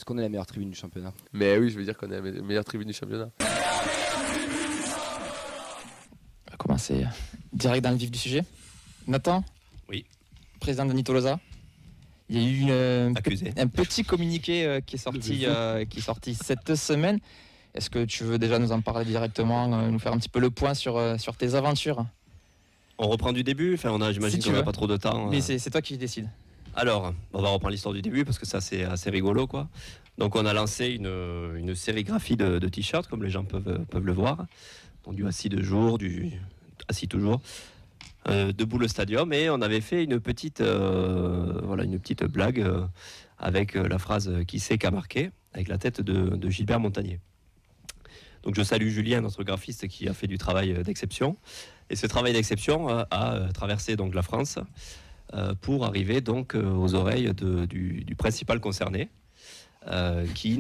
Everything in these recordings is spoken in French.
Est-ce qu'on est la meilleure tribune du championnat? Mais oui, je veux dire qu'on est la meilleure tribune du championnat. On va commencer direct dans le vif du sujet. Nathan? Oui. Président de Tolosa. Il y a eu Accusé. un petit communiqué qui est sorti cette semaine. Est-ce que tu veux déjà nous en parler directement, nous faire un petit peu le point sur tes aventures? On reprend du début, j'imagine qu'on n'a pas trop de temps. Mais c'est toi qui décides. Alors, on va reprendre l'histoire du début parce que ça c'est assez rigolo quoi. Donc on a lancé une sérigraphie de t-shirts comme les gens peuvent le voir. Donc du assis de jour, du assis toujours, debout le stadium, et on avait fait une petite blague avec la phrase qui c'est qu'a marqué avec la tête de Gilbert Montagnier. Donc je salue Julien, notre graphiste, qui a fait du travail d'exception. Et ce travail d'exception a traversé donc la France pour arriver donc aux oreilles du principal concerné, qui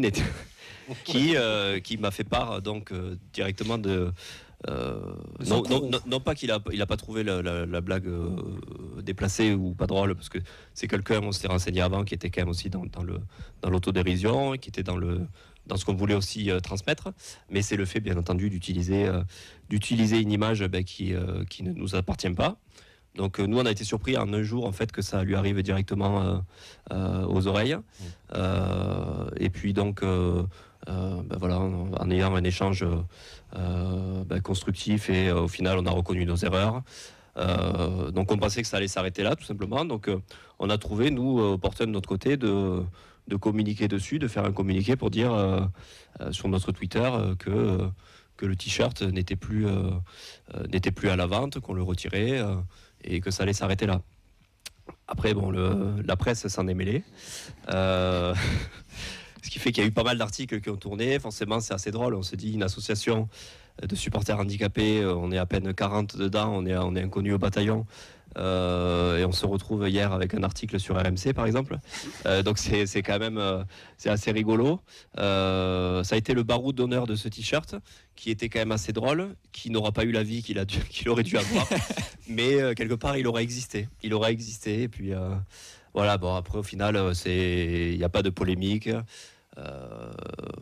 m'a fait part donc directement de non pas qu'il a pas trouvé la blague déplacée ou pas drôle, parce que c'est quelqu'un, on s'est renseigné avant, qui était quand même aussi dans l'autodérision, qui était dans ce qu'on voulait aussi transmettre, mais c'est le fait bien entendu d'utiliser une image qui ne nous appartient pas. Donc nous on a été surpris en un jour en fait que ça lui arrive directement aux oreilles, et puis donc voilà, en ayant un échange constructif, et au final on a reconnu nos erreurs. Donc on pensait que ça allait s'arrêter là tout simplement, donc on a trouvé nous opportun de notre côté de communiquer dessus, de faire un communiqué pour dire sur notre Twitter que le t-shirt n'était plus à la vente, qu'on le retirait, et que ça allait s'arrêter là. Après bon, la presse s'en est mêlée, ce qui fait qu'il y a eu pas mal d'articles qui ont tourné. Forcément c'est assez drôle, on se dit une association de supporters handicapés, on est à peine 40 dedans, on est inconnus au bataillon, et on se retrouve hier avec un article sur RMC par exemple, donc c'est quand même c'est assez rigolo. Ça a été le baroud d'honneur de ce t-shirt, qui était quand même assez drôle, qui n'aura pas eu la vie qu'il aurait dû avoir, mais quelque part il aurait existé, et puis voilà. Bon, après au final il n'y a pas de polémique.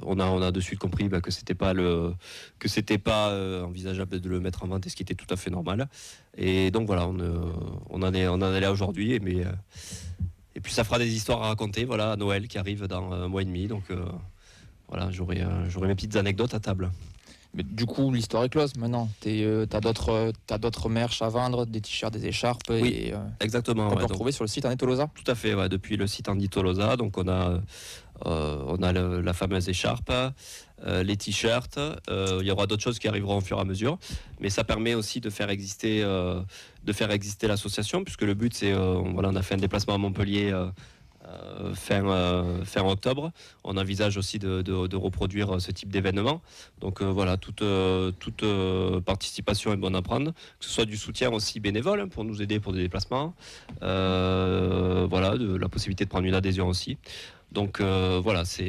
On a de suite compris que c'était pas envisageable de le mettre en vente, et ce qui était tout à fait normal. Et donc voilà, on en est là aujourd'hui, et puis ça fera des histoires à raconter. Voilà, à Noël qui arrive dans un mois et demi, donc voilà, j'aurai mes petites anecdotes à table. Mais du coup, l'histoire est close maintenant. T'as d'autres merch à vendre, des t-shirts, des écharpes. Oui, exactement. On peut retrouver sur le site Andi Tolosa. Tout à fait, ouais, depuis le site Andi Tolosa. Donc on a la fameuse écharpe, les t-shirts. Il y aura d'autres choses qui arriveront au fur et à mesure, mais ça permet aussi de faire exister l'association, puisque le but c'est on a fait un déplacement à Montpellier fin octobre. On envisage aussi de reproduire ce type d'événement. Donc voilà, toute participation est bonne à prendre, que ce soit du soutien aussi bénévole pour nous aider pour des déplacements, voilà, de la possibilité de prendre une adhésion aussi. Donc voilà, ça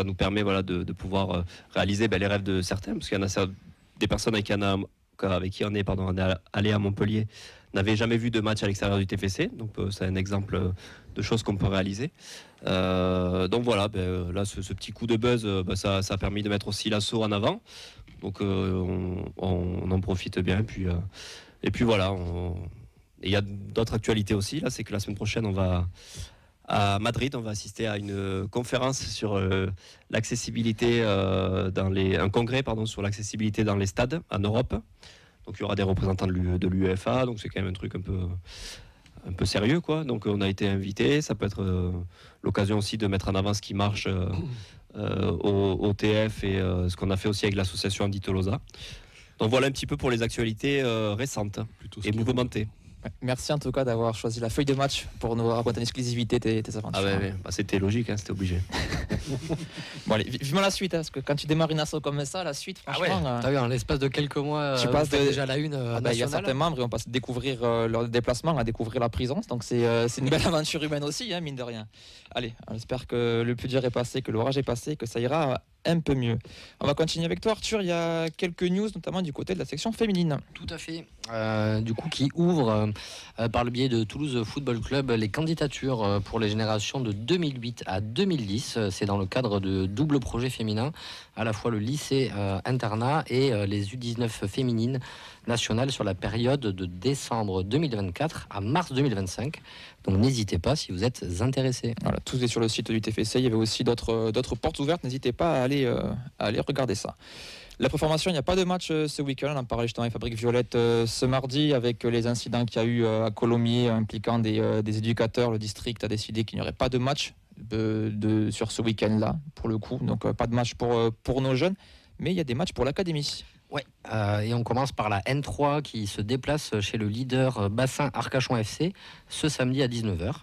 nous permet de pouvoir réaliser les rêves de certains, parce qu'il y en a des personnes avec qui on est allé à Montpellier, n'avaient jamais vu de match à l'extérieur du TFC, donc c'est un exemple de choses qu'on peut réaliser. Donc voilà, là ce petit coup de buzz, ça a permis de mettre aussi l'assaut en avant, donc on en profite bien, et puis voilà. Il y a d'autres actualités aussi, là, c'est que la semaine prochaine on va à Madrid, on va assister à une conférence sur l'accessibilité un congrès sur l'accessibilité dans les stades en Europe. Donc il y aura des représentants de l'UEFA, donc c'est quand même un truc un peu sérieux, quoi. Donc on a été invités, ça peut être l'occasion aussi de mettre en avant ce qui marche au TF, et ce qu'on a fait aussi avec l'association Andi Tolosa. Donc voilà un petit peu pour les actualités récentes et mouvementées. Merci en tout cas d'avoir choisi la feuille de match pour nous raconter en exclusivité tes aventures. Ah ouais. C'était logique, c'était obligé. Bon allez, vivement la suite, parce que quand tu démarres une asso comme ça, la suite, franchement... T'as vu, en l'espace de quelques mois, tu passes déjà la une nationale. Il y a certains membres, et on passe à découvrir leur déplacement, à découvrir la prison, donc c'est une belle aventure humaine aussi, mine de rien. Allez, on espère que le plus dur est passé, que l'orage est passé, que ça ira un peu mieux. On va continuer avec toi, Arthur. Il y a quelques news, notamment du côté de la section féminine. Tout à fait. Du coup, qui ouvre par le biais de Toulouse Football Club les candidatures pour les générations de 2008 à 2010. C'est dans le cadre de double projet féminin, à la fois le lycée internat et les U19 féminines nationales sur la période de décembre 2024 à mars 2025. Donc n'hésitez pas si vous êtes intéressés. Voilà, tout est sur le site du TFC. Il y avait aussi d'autres portes ouvertes. N'hésitez pas à aller regarder ça. La préformation, il n'y a pas de match ce week-end. On en parlait justement avec Fabrique Violette ce mardi avec les incidents qu'il y a eu à Colomiers impliquant des éducateurs. Le district a décidé qu'il n'y aurait pas de match sur ce week-end-là, pour le coup. Donc pas de match pour nos jeunes, mais il y a des matchs pour l'académie. Ouais, et on commence par la N3 qui se déplace chez le leader Bassin Arcachon FC ce samedi à 19h.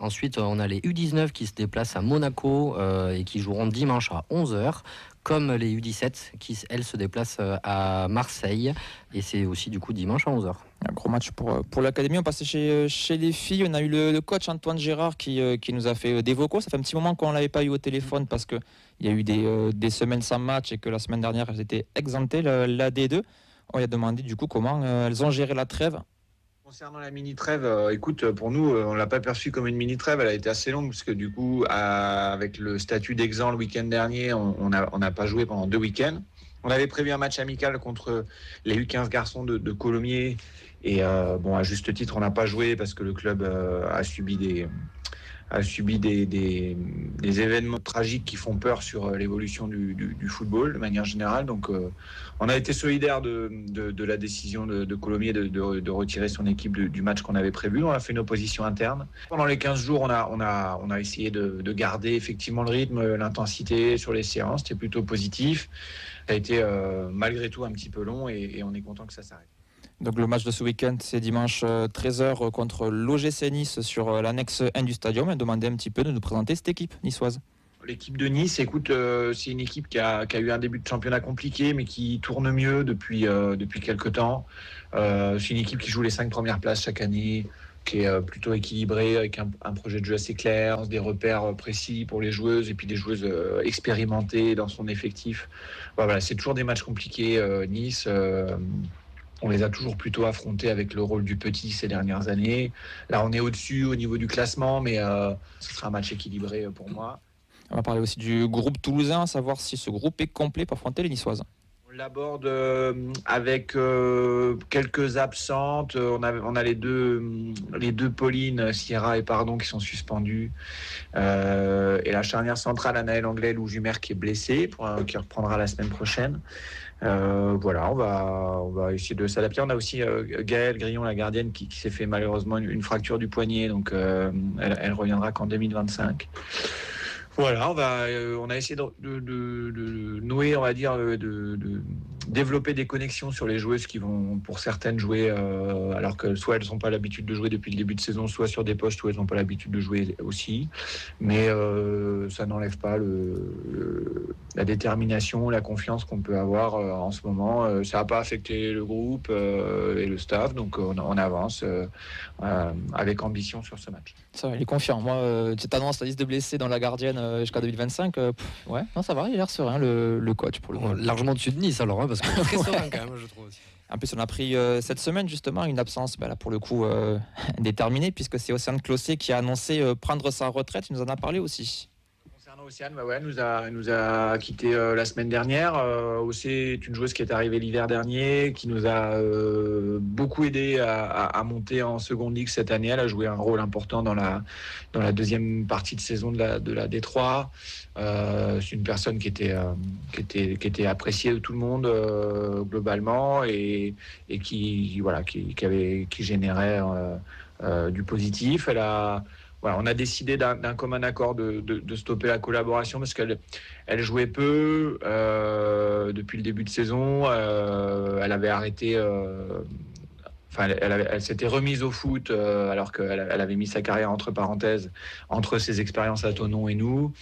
Ensuite, on a les U19 qui se déplacent à Monaco et qui joueront dimanche à 11h, comme les U17 qui, elles, se déplacent à Marseille. Et c'est aussi du coup dimanche à 11h. Un gros match pour l'académie. On passait chez les filles. On a eu le coach Antoine Gérard qui nous a fait des vocaux. Ça fait un petit moment qu'on ne l'avait pas eu au téléphone parce qu'il y a eu des semaines sans match et que la semaine dernière, elles étaient exemptées, la D2. On lui a demandé du coup comment elles ont géré la trêve. Concernant la mini-trêve, écoute, pour nous, on ne l'a pas perçue comme une mini-trêve. Elle a été assez longue parce que du coup, avec le statut d'exempt le week-end dernier, on n'a pas joué pendant 2 week-ends. On avait prévu un match amical contre les U15 garçons de Colomiers. Et à juste titre, on n'a pas joué parce que le club a subi des événements tragiques qui font peur sur l'évolution du football de manière générale. Donc on a été solidaire de la décision de Colomiers de retirer son équipe du match qu'on avait prévu. On a fait une opposition interne. Pendant les 15 jours, on a essayé de garder effectivement le rythme, l'intensité sur les séances. C'était plutôt positif. Ça a été malgré tout un petit peu long et on est content que ça s'arrête. Donc le match de ce week-end, c'est dimanche 13h contre l'OGC Nice sur l'annexe 1 du stadium. Et demandé un petit peu de nous présenter cette équipe niçoise. L'équipe de Nice, écoute, c'est une équipe qui a eu un début de championnat compliqué, mais qui tourne mieux depuis quelques temps. C'est une équipe qui joue les 5 premières places chaque année, qui est plutôt équilibrée, avec un projet de jeu assez clair, des repères précis pour les joueuses et puis des joueuses expérimentées dans son effectif. Voilà, c'est toujours des matchs compliqués, Nice. On les a toujours plutôt affrontés avec le rôle du petit ces dernières années. Là, on est au-dessus au niveau du classement, mais ce sera un match équilibré pour moi. On va parler aussi du groupe toulousain, savoir si ce groupe est complet pour affronter les Niçoises. On l'aborde avec quelques absentes. On a les deux Pauline, Sierra et Pardon qui sont suspendues. Et la charnière centrale, Anaël Anglais, Lou Jumer qui est blessé, qui reprendra la semaine prochaine. Voilà, on va essayer de s'adapter. On a aussi Gaëlle Grillon, la gardienne, qui s'est fait malheureusement une fracture du poignet, donc elle reviendra qu'en 2025. Voilà, on a essayé de nouer, on va dire, de développer des connexions sur les joueuses qui vont, pour certaines, jouer alors que soit elles n'ont pas l'habitude de jouer depuis le début de saison, soit sur des postes où elles n'ont pas l'habitude de jouer aussi. Mais ça n'enlève pas la détermination, la confiance qu'on peut avoir en ce moment. Ça n'a pas affecté le groupe et le staff, donc on avance avec ambition sur ce match. Ça va, il est confiant. Moi, tu annonces la liste de blessés dans la gardienne jusqu'à 2025. Ouais, non, ça va, il a l'air serein, le coach, pour le coup. Largement au-dessus de Nice, alors, parce que très serein quand même, je trouve aussi. En plus, on a pris cette semaine, justement, une absence, là, pour le coup, déterminée, puisque c'est Océane Clossier qui a annoncé prendre sa retraite. Il nous en a parlé aussi. Océane, nous a quitté la semaine dernière. Océ est une joueuse qui est arrivée l'hiver dernier, qui nous a beaucoup aidé à monter en seconde ligue cette année. Elle a joué un rôle important dans la deuxième partie de saison de la D3. C'est une personne qui était appréciée de tout le monde globalement et qui générait du positif. On a décidé d'un commun accord de stopper la collaboration parce qu'elle jouait peu depuis le début de saison. Elle avait arrêté. Elle s'était remise au foot alors qu'elle avait mis sa carrière entre parenthèses entre ses expériences à Thonon et nous.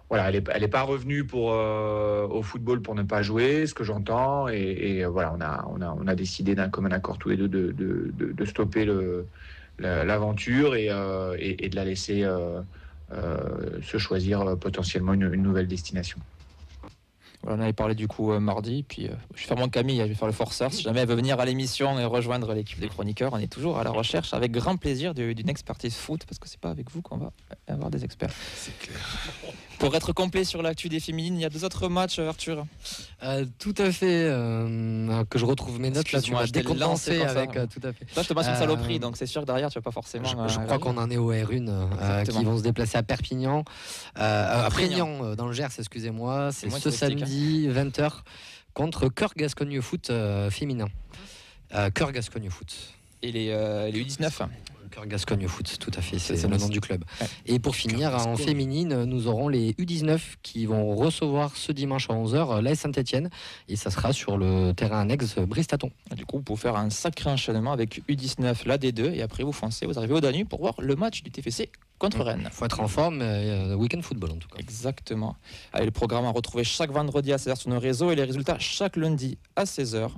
Voilà, elle est pas revenue au football pour ne pas jouer, ce que j'entends. Et voilà, on a décidé d'un commun accord tous les deux de stopper l'aventure et de la laisser se choisir potentiellement une nouvelle destination. Voilà, on avait parlé du coup mardi, puis je vais faire mon Camille, je vais faire le forceur. Si jamais elle veut venir à l'émission et rejoindre l'équipe des chroniqueurs, on est toujours à la recherche avec grand plaisir d'une expertise foot, parce que c'est pas avec vous qu'on va avoir des experts. C'est clair. Pour être complet sur l'actu des féminines, il y a 2 autres matchs, Arthur. Tout à fait, que je retrouve mes notes là, tu Excuse-moi, m'as je t'ai décompensé lancé comme ça. avec tout à fait. Toi, je te passe une saloperie, donc c'est sûr que derrière, tu vas pas forcément. Je crois qu'on en est au R1 qui vont se déplacer à Perpignan, à Prégnan dans le Gers, excusez-moi. C'est ce samedi 20h contre Cœur Gascogne Foot féminin. Cœur Gascogne Foot. Et les U19. Cœur Gascogne Foot, tout à fait, c'est C'est le ça. nom du club. Ouais. Et pour finir, en féminine, nous aurons les U19 qui vont recevoir ce dimanche à 11h l'AS Saint-Etienne, et ça sera sur le terrain annexe Bristaton. Du coup, vous pouvez faire un sacré enchaînement avec U19, la D2, et après vous foncez, vous arrivez au Danube pour voir le match du TFC contre Rennes. Il faut être en forme, week-end football en tout cas. Exactement. Allez, le programme à retrouver chaque vendredi à 16h sur nos réseaux et les résultats chaque lundi à 16h.